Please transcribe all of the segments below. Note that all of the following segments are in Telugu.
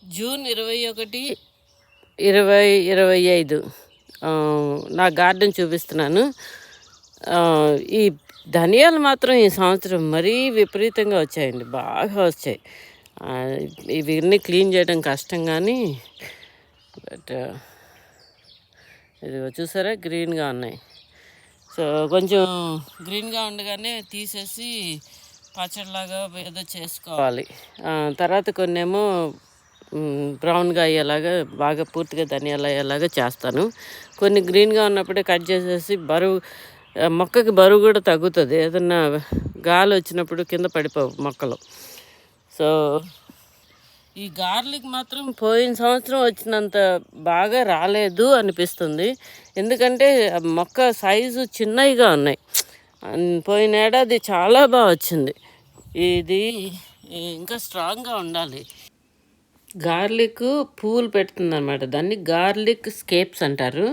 జూన్ 21, 2025 నా గార్డెన్ చూపిస్తున్నాను. ఈ ధనియాలు మాత్రం ఈ సంవత్సరం మరీ విపరీతంగా వచ్చాయండి, బాగా వచ్చాయి. ఇవన్నీ క్లీన్ చేయడం కష్టం కానీ బట్ ఇది చూసారా గ్రీన్గా ఉన్నాయి. సో కొంచెం గ్రీన్గా ఉండగానే తీసేసి పచ్చడిలాగా ఏదో చేసుకోవాలి. తర్వాత కొన్నేమో బ్రౌన్గా అయ్యేలాగా బాగా పూర్తిగా ధనియాలు అయ్యేలాగా చేస్తాను. కొన్ని గ్రీన్గా ఉన్నప్పుడే కట్ చేసేసి మొక్కకి బరువు కూడా తగ్గుతుంది. ఏదన్నా గాలి వచ్చినప్పుడు కింద పడిపోవు మొక్కలు. సో ఈ గార్లిక్ మాత్రం పోయిన సంవత్సరం వచ్చినంత బాగా రాలేదు అనిపిస్తుంది. ఎందుకంటే మొక్క సైజు చిన్నవిగా ఉన్నాయి. పోయిన ఏడాది చాలా బాగా వచ్చింది. ఇది ఇంకా స్ట్రాంగ్గా ఉండాలి. గార్లిక్ పువ్వులు పెడుతుంది అనమాట. దాన్ని గార్లిక్ స్కేప్స్ అంటారు.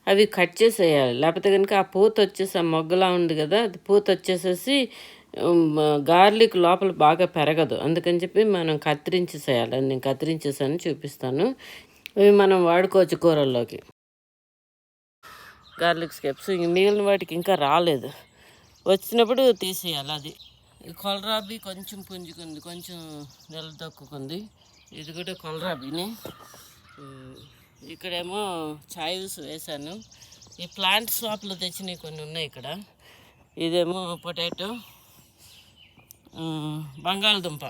అవి కట్ చేసేయాలి, లేకపోతే కనుక ఆ పూత వచ్చేసి ఆ మొగ్గలా ఉంది కదా, అది పూత వచ్చేసేసి గార్లిక్ లోపల బాగా పెరగదు. అందుకని చెప్పి మనం కత్తిరించేసేయాలి. అది నేను కత్తిరించేసాను, చూపిస్తాను. ఇవి మనం వాడుకోవచ్చు కూరల్లోకి. గార్లిక్ స్కేప్స్ మిగిలిన వాటికి ఇంకా రాలేదు, వచ్చినప్పుడు తీసేయాలి. అది కొలరాబీ కొంచెం పుంజుకుంది, కొంచెం నిలదొక్కుంది. ఇది కూడా కొలరాబీని. ఇక్కడేమో చాయిస్ వేసాను. ఈ ప్లాంట్ షాప్లో తెచ్చినవి కొన్ని ఉన్నాయి ఇక్కడ. ఇదేమో పొటాటో, బంగాళదుంప.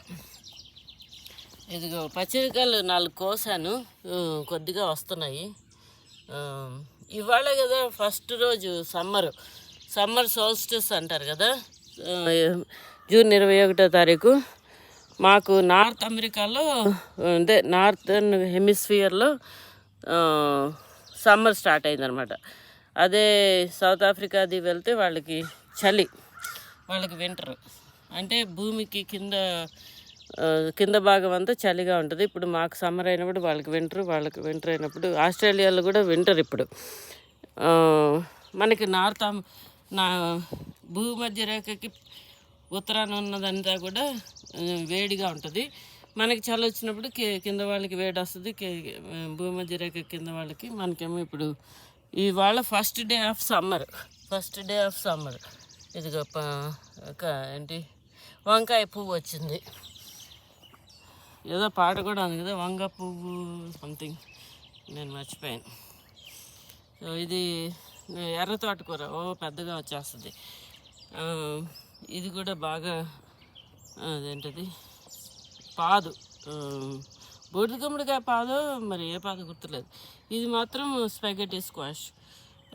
ఇదిగో పచ్చిమిరకాయలు 4 కోసాను, కొద్దిగా వస్తున్నాయి. ఇవాళ కదా ఫస్ట్ రోజు సమ్మర్ సోల్స్టిస్ అంటారు కదా, జూన్ 21వ తారీఖు. మాకు నార్త్ అమెరికాలో అదే నార్థన్ హెమిస్ఫియర్లో సమ్మర్ స్టార్ట్ అయిందనమాట. అదే సౌత్ ఆఫ్రికాది వెళ్తే వాళ్ళకి చలి, వాళ్ళకి వింటర్. అంటే భూమికి కింద భాగం అంతా చలిగా ఉంటుంది. ఇప్పుడు మాకు సమ్మర్ అయినప్పుడు వాళ్ళకి వింటర్ అయినప్పుడు ఆస్ట్రేలియాలో కూడా వింటర్. ఇప్పుడు మనకి భూమధ్య రేఖకి ఉత్తరాన ఉన్నదంతా కూడా వేడిగా ఉంటుంది. మనకి చలి వచ్చినప్పుడు కింద వాళ్ళకి వేడి వస్తుంది, భూమధ్య రేఖ కింద వాళ్ళకి. మనకేమో ఇప్పుడు ఇవాళ ఫస్ట్ డే ఆఫ్ సమ్మర్. ఇదిగో ఏంటి వంకాయ పువ్వు వచ్చింది. ఏదో పాట కూడా ఉంది కదా, వంగ పువ్వు సంథింగ్, నేను మర్చిపోయాను. సో ఇది ఎర్ర తోటకూర పెద్దగా వచ్చేస్తుంది. ఇది కూడా బాగా అదేంటది పాదు, బూడిద గుమ్మడికాయ పాదు, మరి ఏ పాదు గుర్తులేదు. ఇది మాత్రం స్పాగెటీ స్క్వాష్.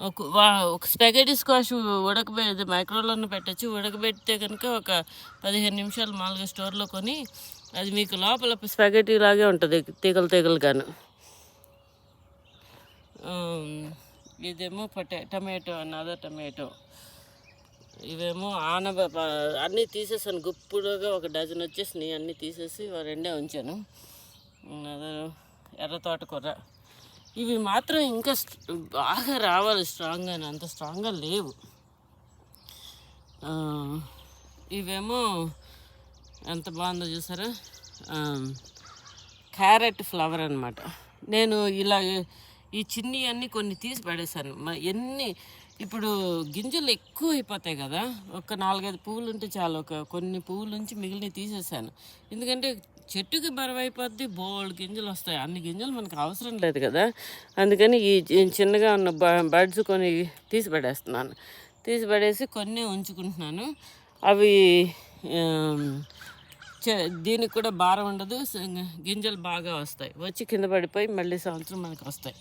ఒక స్పాగెటీ స్క్వాష్ ఉడకబెట్టి మైక్రోలోనే పెట్టచ్చు. ఉడకబెడితే కనుక ఒక 15 నిమిషాలు మామూలుగా స్టోర్లో కొని, అది మీకు లోపల స్పాగెటీ లాగే ఉంటుంది, తీగలుగాను. ఇదేమో టమాటో, టమాటో. ఇవేమో అన్నీ తీసేసాను, గుప్పుడుగా ఒక డజన్ వచ్చేసినాయి. అన్నీ తీసేసి 2 ఉంచాను. అదే ఎర్ర తోటకూర. ఇవి మాత్రం ఇంకా బాగా రావాలి స్ట్రాంగ్గా, అంత స్ట్రాంగ్గా లేవు. ఇవేమో ఎంత బాగుందో చూసారా, క్యారెట్ ఫ్లవర్ అనమాట. నేను ఇలా ఈ చిన్ని అన్నీ కొన్ని తీసి పడేశాను. ఇప్పుడు గింజలు ఎక్కువ అయిపోతాయి కదా, ఒక 4-5 పువ్వులు ఉంటే చాలు. కొన్ని పువ్వుల నుంచి మిగిలిన తీసేసాను. ఎందుకంటే చెట్టుకి బరువు అయిపోద్ది, బోల్డ్ గింజలు వస్తాయి. అన్ని గింజలు మనకు అవసరం లేదు కదా, అందుకని ఈ చిన్నగా ఉన్న బడ్స్ కొన్ని తీసి పడేసి కొన్ని ఉంచుకుంటున్నాను. అవి దీనికి కూడా భారం ఉండదు, గింజలు బాగా వస్తాయి, వచ్చి కింద పడిపోయి మళ్ళీ సంవత్సరం మనకు వస్తాయి.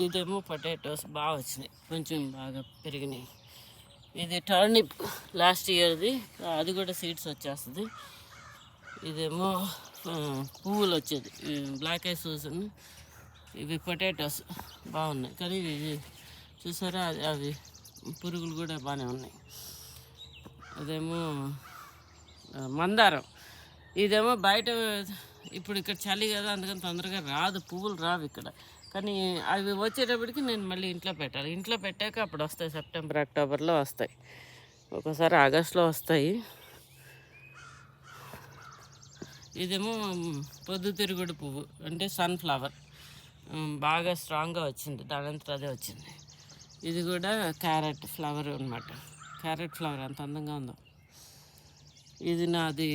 ఇదేమో పొటాటోస్ బాగా వచ్చినాయి, కొంచెం బాగా పెరిగినాయి. ఇది టర్నిప్ లాస్ట్ ఇయర్ది, అది కూడా సీడ్స్ వచ్చేస్తుంది. ఇదేమో పువ్వులు వచ్చేది, బ్లాక్ ఐ సూసన్. ఇవి పొటాటోస్ బాగున్నాయి, కానీ ఇవి చూసారా అవి పురుగులు కూడా బాగానే ఉన్నాయి. అదేమో మందారం. ఇదేమో బయట, ఇప్పుడు ఇక్కడ చలి కదా, అందుకని తొందరగా రాదు, పువ్వులు రావు ఇక్కడ. కానీ అవి వచ్చేటప్పటికి నేను మళ్ళీ ఇంట్లో పెట్టాలి. ఇంట్లో పెట్టాక అప్పుడు వస్తాయి, సెప్టెంబర్ అక్టోబర్లో వస్తాయి, ఒక్కోసారి ఆగస్టులో వస్తాయి. ఇదేమో పొద్దుతిరుగుడు పువ్వు అంటే సన్ఫ్లవర్, బాగా స్ట్రాంగ్గా వచ్చింది, దానంతా అదే వచ్చింది. ఇది కూడా క్యారెట్ ఫ్లవర్ అనమాట. క్యారెట్ ఫ్లవర్ అంత అందంగా ఉందో. ఇది నాది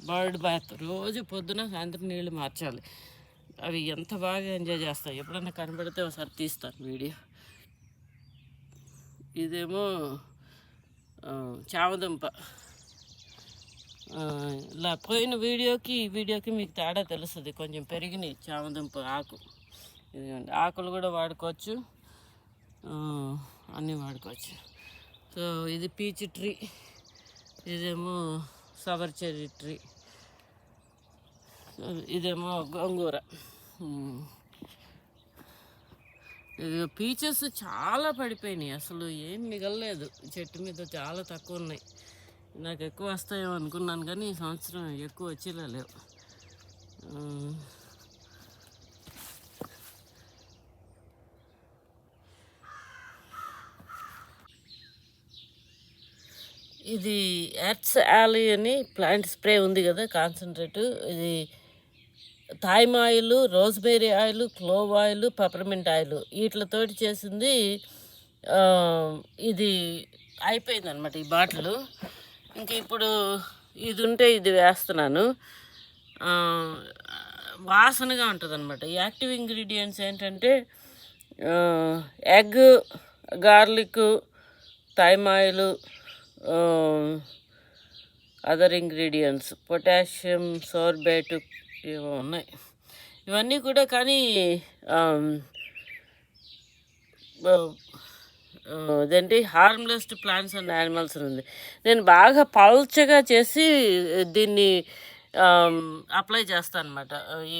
బర్డ్ బాత్. రోజు పొద్దున సాయంత్రం నీళ్ళు మార్చాలి. అవి ఎంత బాగా ఎంజాయ్ చేస్తాయి. ఎప్పుడన్నా కనబడితే ఒకసారి తీస్తాను వీడియో. ఇదేమో చామదుంప. ఇలా పోయిన వీడియోకి ఈ వీడియోకి మీకు తేడా తెలుస్తుంది. కొంచెం పెరిగినాయి చామదుంప ఆకు. ఇదిగోండి, ఆకులు కూడా వాడుకోవచ్చు, అన్నీ వాడుకోవచ్చు. సో ఇది పీచ్ ట్రీ, ఇదేమో సవర్ చెర్రీ ట్రీ, ఇదేమో గోంగూర. పీచెస్ చాలా పడిపోయినాయి, అసలు ఏం మిగలలేదు. చెట్టు మీద చాలా తక్కువ ఉన్నాయి. నాకు ఎక్కువ వస్తాయేమో అనుకున్నాను, కానీ ఈ సంవత్సరం ఎక్కువ వచ్చేలా లేవు. ఇది ఎర్త్స్ యాలీ అని ప్లాంట్ స్ప్రే ఉంది కదా, కాన్సన్ట్రేట్. ఇది thyme oil, raspberry oil, clove oil, peppermint oil వీటితోటి చేసింది. ఇది అయిపోయింది అనమాట ఈ బాటిల్. ఇంక ఇప్పుడు ఇది ఉంటే ఇది వేస్తున్నాను. వాసనగా ఉంటుంది అనమాట. యాక్టివ్ ఇంగ్రీడియంట్స్ ఏంటంటే egg, garlic, thyme oil, other ingredients, potassium sorbate ఏవో ఉన్నాయి. ఇవన్నీ కూడా కానీ అదేంటి harmless to plants and animals ఉంది. నేను బాగా పల్చగా చేసి దీన్ని అప్లై చేస్తాను అనమాట. ఈ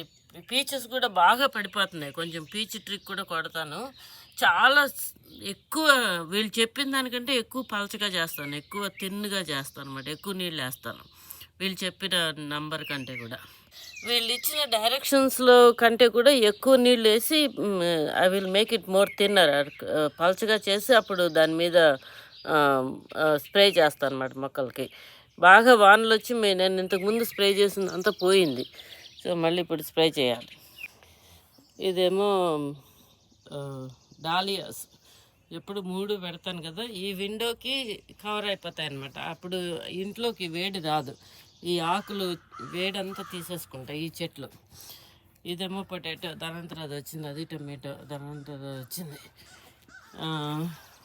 పీచెస్ కూడా బాగా పడిపోతున్నాయి. కొంచెం పీచ్ ట్రిక్ కూడా కొడతాను. చాలా ఎక్కువ వీళ్ళు చెప్పిన దానికంటే ఎక్కువ పలచగా చేస్తాను, ఎక్కువ తిన్నుగా చేస్తాను అనమాట. ఎక్కువ నీళ్ళు వేస్తాను వీళ్ళు చెప్పిన నంబర్ కంటే కూడా. వీళ్ళు ఇచ్చిన డైరెక్షన్స్లో కంటే కూడా ఎక్కువ నీళ్ళు వేసి I will make it more thinner, పలచగా చేసి అప్పుడు దాని మీద స్ప్రే చేస్తాను అనమాట మొక్కలకి. బాగా వానలు వచ్చి నేను ఇంతకుముందు స్ప్రే చేసింది అంతా పోయింది. సో మళ్ళీ ఇప్పుడు స్ప్రే చేయాలి. ఇదేమో డాలియాస్. ఎప్పుడు 3 పెడతాను కదా, ఈ విండోకి కవర్ అయిపోతాయి అన్నమాట. అప్పుడు ఇంట్లోకి వేడి రాదు, ఈ ఆకులు వేడంతా తీసేసుకుంటాయి ఈ చెట్లు. ఇదేమో పొటాటో, దానంతా అది వచ్చింది. అది టొమాటో, దానంతా అది వచ్చింది.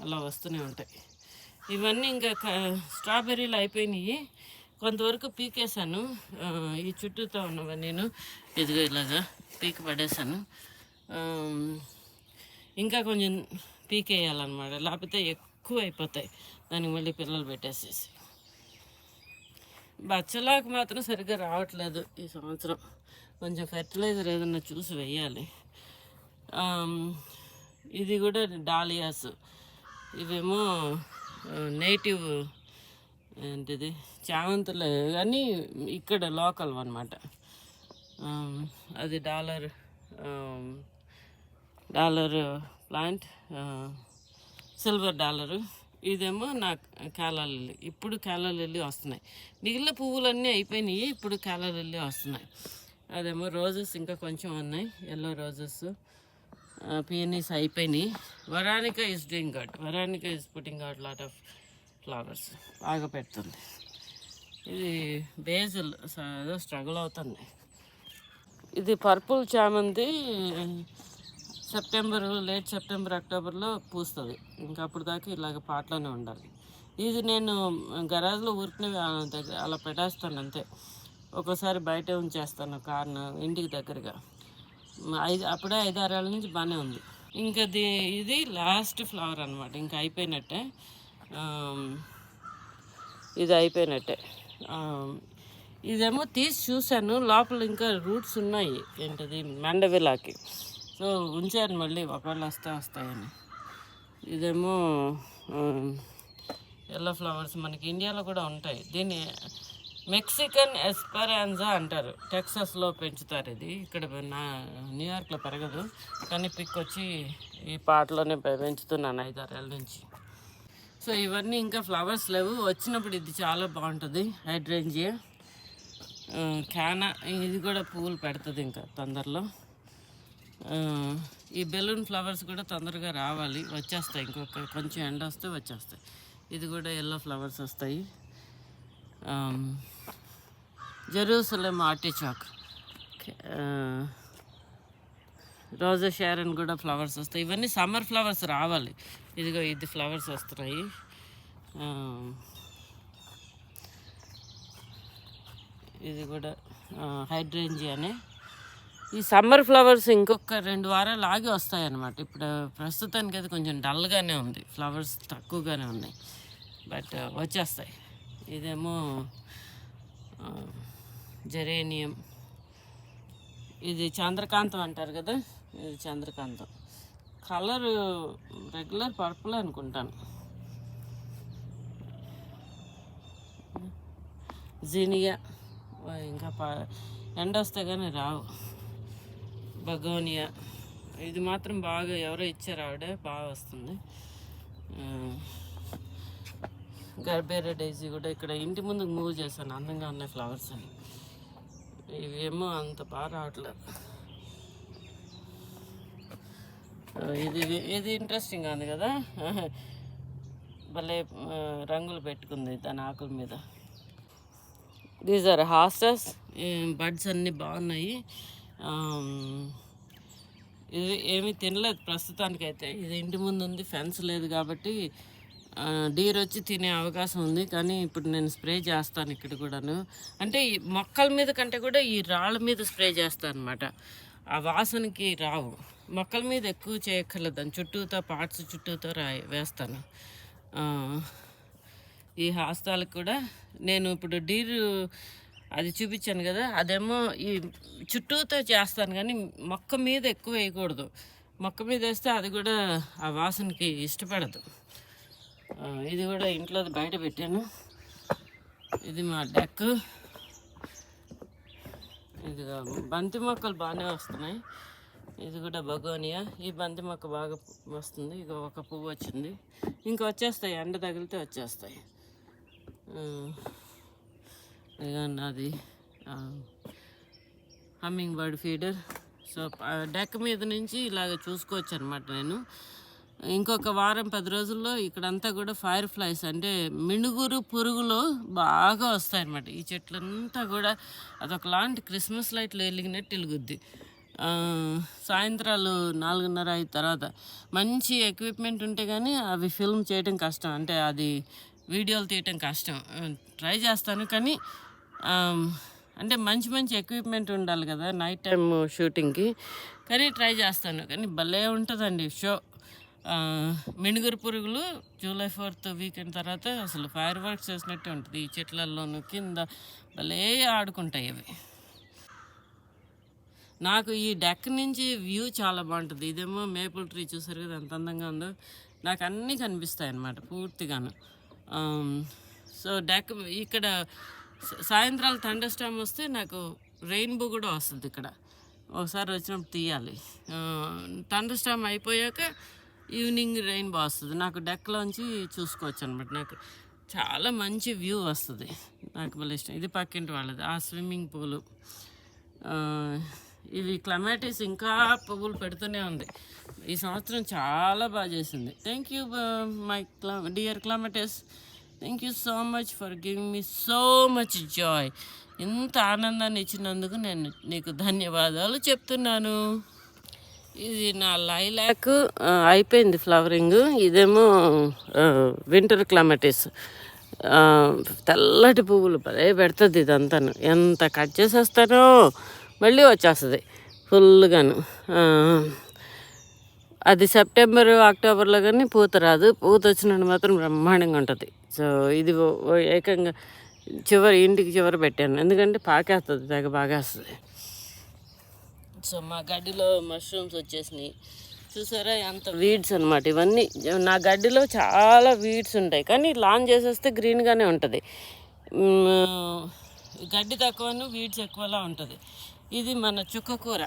అలా వస్తూనే ఉంటాయి. ఇవన్నీ ఇంకా స్ట్రాబెర్రీలు అయిపోయినాయి, కొంతవరకు పీకేశాను. ఈ చుట్టూతో ఉన్నవన్నీ నేను ఇదిగో ఇలాగా పీకి పడేశాను. ఇంకా కొంచెం పీకేయాలన్నమాట, లేకపోతే ఎక్కువ అయిపోతాయి. దానికి మళ్ళీ పిల్లలు పెట్టేసేసి. బచ్చలాకు మాత్రం సరిగ్గా రావట్లేదు ఈ సంవత్సరం. కొంచెం ఫెర్టిలైజర్ ఏదన్నా చూసి వేయాలి. ఇది కూడా డాలియాస్. ఇవేమో నేటివ్ ఏంటిది చామంతులే, కానీ ఇక్కడ లోకల్ అనమాట. అది డాలర్ ప్లాంట్, సిల్వర్ డాలరు. ఇదేమో నా కాలా లిల్లీ. ఇప్పుడు కాలా లిల్లీ వస్తున్నాయి. మిగిలిన పువ్వులన్నీ అయిపోయినాయి, ఇప్పుడు కాలా లిల్లీ వస్తున్నాయి. అదేమో రోజెస్ ఇంకా కొంచెం ఉన్నాయి, ఎల్లో రోజెస్. పియనీస్ అయిపోయినాయి. Veronica is doing good. Veronica is putting out lot of flowers, బాగా పెడుతుంది. ఇది బేజిల్ ఏదో స్ట్రగుల్ అవుతుంది. ఇది పర్పుల్ చామంతి. లేట్ సెప్టెంబర్ అక్టోబర్లో పూస్తుంది. ఇంకా అప్పుడు దాకా ఇలాగ పాటలోనే ఉండాలి. ఇది నేను గరాజ్లో ఊరికనే దగ్గర అలా పెట్టేస్తాను అంతే. ఒక్కోసారి బయటే ఉంచేస్తాను కార్ను ఇంటికి దగ్గరగా. అప్పుడే 5-6 ఏళ్ళ నుంచి బాగానే ఉంది. ఇంకా ఇది లాస్ట్ ఫ్లవర్ అనమాట. ఇంకా అయిపోయినట్టే, ఇది అయిపోయినట్టే. ఇదేమో తీసి చూశాను, లోపల ఇంకా రూట్స్ ఉన్నాయి. ఏంటది మెండవిలాకి. సో ఉంచాను, మళ్ళీ ఒకవేళ వస్తాయని. ఇదేమో ఎల్లో ఫ్లవర్స్, మనకి ఇండియాలో కూడా ఉంటాయి. దీన్ని మెక్సికన్ ఎస్పెరాన్జా అంటారు. టెక్సాస్లో పెంచుతారు ఇది. ఇక్కడ న్యూయార్క్లో పెరగదు, కానీ వచ్చి ఈ పాటలోనే పెంచుతున్నాను 5-6 ఏళ్ళ నుంచి. సో ఇవన్నీ ఇంకా ఫ్లవర్స్ లేవు. వచ్చినప్పుడు ఇది చాలా బాగుంటుంది, హైడ్రేంజియా. క్యానా ఇది కూడా పువ్వులు పెడుతుంది ఇంకా తొందరలో. ఈ బెలూన్ ఫ్లవర్స్ కూడా తొందరగా రావాలి, వచ్చేస్తాయి. ఇంకొక కొంచెం ఎండ వస్తే వచ్చేస్తాయి. ఇది కూడా ఎల్లో ఫ్లవర్స్ వస్తాయి. జెరూసలేం ఆర్టిచాక్, రోజా షారన్ కూడా ఫ్లవర్స్ వస్తాయి. ఇవన్నీ సమ్మర్ ఫ్లవర్స్ రావాలి. ఇదిగో ఇది ఫ్లవర్స్ వస్తున్నాయి. ఇది కూడా హైడ్రేంజియానే. ఈ సమ్మర్ ఫ్లవర్స్ ఇంకొక 2 వారాలు ఆగి వస్తాయన్నమాట. ఇప్పుడు ప్రస్తుతానికి అయితే కొంచెం డల్గానే ఉంది, ఫ్లవర్స్ తక్కువగానే ఉన్నాయి, బట్ వచ్చేస్తాయి. ఇదేమో జెరేనియం, ఇది చంద్రకాంతం అంటారు కదా, ఇది చంద్రకాంతం. కలర్ రెగ్యులర్ పర్పుల్ అనుకుంటాను. జీనియా ఇంకా ఎండ వస్తే కానీ రావు. బగోనియా ఇది మాత్రం బాగా ఎవరో ఇచ్చారు, ఆవిడే బాగా వస్తుంది. గర్బేరా డైజీ కూడా ఇక్కడ ఇంటి ముందుకు మూవ్ చేశాను, అందంగా ఉన్నాయి ఫ్లవర్స్ అని. ఇవేమో అంత బాగా రావట్లేదు. ఇది ఇంట్రెస్టింగ్గా ఉంది కదా, భలే రంగులు పెట్టుకుంది దాని ఆకుల మీద. దీస్ ఆర్ హాస్టస్, బడ్స్ అన్నీ బాగున్నాయి. ఇది ఏమీ తినలేదు ప్రస్తుతానికైతే. ఇది ఇంటి ముందు ఉంది, ఫెన్స్ లేదు కాబట్టి డీర్ వచ్చి తినే అవకాశం ఉంది. కానీ ఇప్పుడు నేను స్ప్రే చేస్తాను ఇక్కడ కూడాను. అంటే ఈ మొక్కల మీద కంటే కూడా ఈ రాళ్ళ మీద స్ప్రే చేస్తాను అనమాట. ఆ వాసనకి రావు. మొక్కల మీద ఎక్కువ చేయక్కర్లేదు, దాని చుట్టూతో పార్ట్స్ చుట్టూతో వేస్తాను. ఈ హాస్తాలకు కూడా నేను ఇప్పుడు డీర్ అది చూపించాను కదా, అదేమో ఈ చుట్టూతో చేస్తాను కానీ మొక్క మీద ఎక్కువ వేయకూడదు. మొక్క మీద వేస్తే అది కూడా ఆ వాసనకి ఇష్టపడదు. ఇది కూడా ఇంట్లో బయట పెట్టాను. ఇది మా డెక్. ఇది బంతి మొక్కలు బాగానే వస్తున్నాయి. ఇది కూడా బగోనియా. ఈ బంతి మొక్క బాగా వస్తుంది. ఇక ఒక పువ్వు వచ్చింది, ఇంకా వచ్చేస్తాయి, ఎండ తగిలితే వచ్చేస్తాయి. ఇక నాది humming bird feeder. So deck మీద నుంచి ఇలాగ చూసుకోవచ్చు అనమాట. నేను ఇంకొక వారం 10 రోజుల్లో ఇక్కడంతా కూడా ఫైర్ ఫ్లైస్ అంటే మిణుగురు పురుగులు బాగా వస్తాయన్నమాట. ఈ చెట్లంతా కూడా అదొకలాంటి క్రిస్మస్ లైట్లు వెలిగినట్టు వెలుగుద్ది. సాయంత్రాలు 4:30-5 తర్వాత మంచి ఎక్విప్మెంట్ ఉంటే కానీ అవి ఫిల్మ్ చేయడం కష్టం, అంటే అది వీడియోలు తీయటం కష్టం. ట్రై చేస్తాను కానీ అంటే మంచి ఎక్విప్మెంట్ ఉండాలి కదా నైట్ టైం షూటింగ్కి. కానీ ట్రై చేస్తాను, కానీ భలే ఉంటుందండి షో. మిణుగురు పురుగులు జూలై 4th వీకెండ్ తర్వాత అసలు ఫైర్ వర్క్స్ చేసినట్టే ఉంటుంది. ఈ చెట్లల్లోనూ కింద భలే ఆడుకుంటాయి అవి. నాకు ఈ డెక్ నుంచి వ్యూ చాలా బాగుంటుంది. ఇదేమో మేపుల్ ట్రీ, చూసారు కదా ఎంత అందంగా ఉందో. నాకు అన్నీ కనిపిస్తాయి అన్నమాట పూర్తిగాను. సో డెక్ ఇక్కడ సాయంత్రాలు థండర్ స్టార్మ్ వస్తే నాకు రెయిన్బో కూడా వస్తుంది. ఇక్కడ ఒకసారి వచ్చినప్పుడు తీయాలి. థండర్ స్టార్మ్ అయిపోయాక ఈవినింగ్ రెయిన్బో వస్తుంది. నాకు డెక్లోంచి చూసుకోవచ్చు అనమాట. నాకు చాలా మంచి వ్యూ వస్తుంది, నాకు భలే ఇష్టం. ఇది పక్కింటి వాళ్ళది, ఆ స్విమ్మింగ్ పూలు. ఇవి క్లమాటిస్ ఇంకా పువ్వులు పెడుతూనే ఉంది. ఈ సంవత్సరం చాలా బాగా చేసింది. Thank you my dear clematis, thank you so much for giving me so much joy. ఇంత ఆనందాన్ని ఇచ్చినందుకు నేను నీకు ధన్యవాదాలు చెప్తున్నాను. ఇది నా లైలాక్ అయిపోయింది ఫ్లవరింగ్. ఇదేమో వింటర్ క్లమాటిస్, తెల్లటి పువ్వులు భలే పెడుతుంది. ఇదంతాను ఎంత కట్ చేసేస్తానో మళ్ళీ వచ్చేస్తుంది ఫుల్గాను. అది సెప్టెంబర్ అక్టోబర్లో కానీ పూత రాదు. పూత వచ్చినట్టు మాత్రం బ్రహ్మాండంగా ఉంటుంది. సో ఇది ఏకంగా ఇంటికి చివరి పెట్టాను, ఎందుకంటే పాకేస్తుంది, తెగ బాగేస్తుంది. సో మా గడ్డిలో మష్రూమ్స్ వచ్చేసినాయి, చూసారా ఎంత వీడ్స్ అనమాట. ఇవన్నీ నా గడ్డిలో చాలా వీడ్స్ ఉంటాయి, కానీ లాన్ చేసేస్తే గ్రీన్గానే ఉంటుంది. గడ్డి తక్కువను వీడ్స్ ఎక్కువలా ఉంటుంది. ఇది మన చుక్కకూర.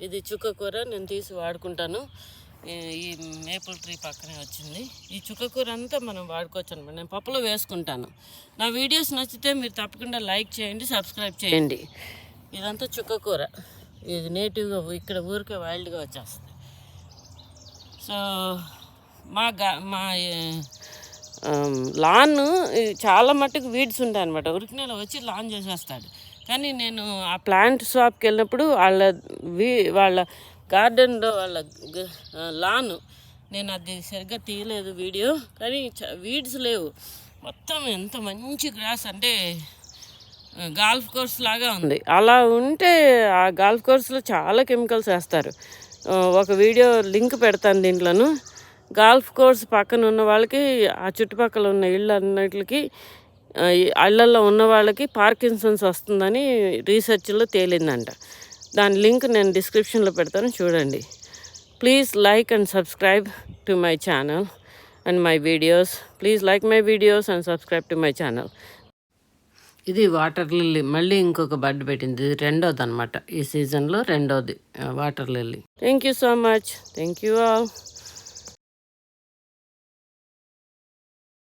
ఇది చుక్కకూర నేను తీసి వాడుకుంటాను. ఈ మేపుల్ ట్రీ పక్కనే వచ్చింది. ఈ చుక్కకూర అంతా మనం వాడుకోవచ్చు అనమాట. నేను పప్పులో వేసుకుంటాను. నా వీడియోస్ నచ్చితే మీరు తప్పకుండా లైక్ చేయండి, సబ్స్క్రైబ్ చేయండి. ఇదంతా చుక్కకూర. ఇది నేటివ్గా ఇక్కడ ఊరికే వైల్డ్గా వచ్చేస్తుంది. సో మా లాన్ చాలా మట్టుకు వీడ్స్ ఉంటాయి అనమాట. ఉరికినేలో వచ్చి లాన్ చేసేస్తాడు. కానీ నేను ఆ ప్లాంట్ షాప్కి వెళ్ళినప్పుడు వాళ్ళ గార్డెన్లో వాళ్ళ లాన్ నేను అది సరిగ్గా తీయలేదు వీడియో. కానీ వీడ్స్ లేవు, మొత్తం ఎంత మంచి గ్రాస్ అంటే గాల్ఫ్ కోర్స్ లాగా ఉంది. అలా ఉంటే ఆ గాల్ఫ్ కోర్స్లో చాలా కెమికల్స్ వేస్తారు. ఒక వీడియో లింక్ పెడతాను దీంట్లోను. గాల్ఫ్ కోర్స్ పక్కన ఉన్న వాళ్ళకి, ఆ చుట్టుపక్కల ఉన్న ఇళ్ళన్నిటికి, ఇళ్ళల్లో ఉన్న వాళ్ళకి పార్కిన్సన్స్ వస్తుందని రీసెర్చ్లో తేలిందంట. దాని లింక్ నేను డిస్క్రిప్షన్లో పెడతాను, చూడండి. Please like and subscribe to my channel and my videos. Please like my videos and subscribe to my channel. ఇది వాటర్ లిల్లీ, మళ్ళీ ఇంకొక బడ్ పెట్టింది. ఇది రెండోది అనమాట, ఈ సీజన్లో రెండోది water lily. Thank you so much. Thank you all.